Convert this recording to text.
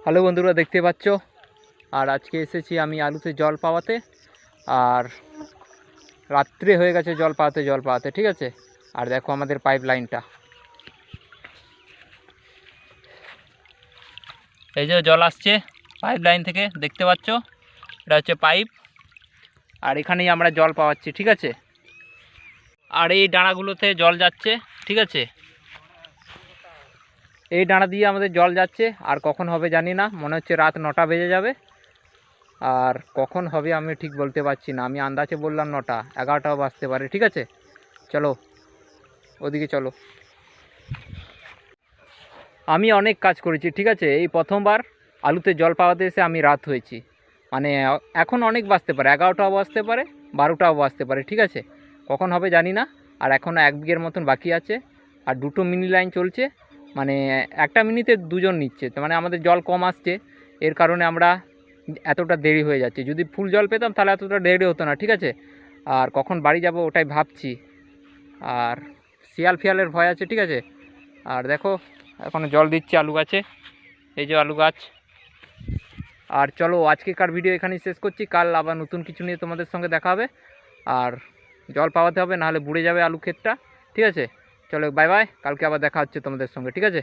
Hello বন্ধুরা, দেখতে পাচ্ছ। আর আজকে এসেছি আমি আলুতে জল পাওয়াতে। আর রাত্রে হয়ে গেছে জল পাওয়াতে, ঠিক আছে। আর দেখো আমাদের পাইপ লাইনটা, এই যে জল আসছে পাইপ লাইন থেকে, দেখতে পাচ্ছ। এটা হচ্ছে পাইপ, আর এখানেই আমরা জল পাওয়াচ্ছি, ঠিক আছে। আর এই ডাঁড়াগুলোতে জল যাচ্ছে, ঠিক আছে। এই ডাঁড়া দিয়ে আমাদের জল যাচ্ছে। আর কখন হবে জানি না, মনে হচ্ছে রাত 9টা বেজে যাবে। আর কখন হবে আমি ঠিক বলতে পারছি না, আমি আন্দাজে বললাম 9টা, 11টাও বাজতে পারে, ঠিক আছে। চলো ওদিকে চলো। আমি অনেক কাজ করেছি, ঠিক আছে। এই প্রথমবার আলুতে জল পাওয়াতে এসে আমি রাত হয়েছি, মানে এখন অনেক বাজতে পারে, 11টাও বাজতে পারে, 12টাও বাজতে পারে, ঠিক আছে। কখন হবে জানি না। আর এখনও 1 বিঘের মতন বাকি আছে। আর 2টো মিনি লাইন চলছে, মানে একটা মিনিতে 2জন নিচ্ছে, তো মানে আমাদের জল কম আসছে, এর কারণে আমরা এতটা দেরি হয়ে যাচ্ছে। যদি ফুল জল পেতাম তাহলে এতটা দেরি হতো না, ঠিক আছে। আর কখন বাড়ি যাব ওটাই ভাবছি। আর শিয়াল ফিয়ালের ভয় আছে, ঠিক আছে। আর দেখো এখন জল দিচ্ছি আলু গাছে, এই যে আলু গাছ। আর চলো আজকেকার ভিডিও এখানেই শেষ করছি, কাল আবার নতুন কিছু নিয়ে তোমাদের সঙ্গে দেখা হবে। আর জল পাওয়াতে হবে, নাহলে বুড়ে যাবে আলু ক্ষেতটা, ঠিক আছে। চলো বাই বাই, কালকে আবার দেখা হচ্ছে তোমাদের সঙ্গে, ঠিক আছে।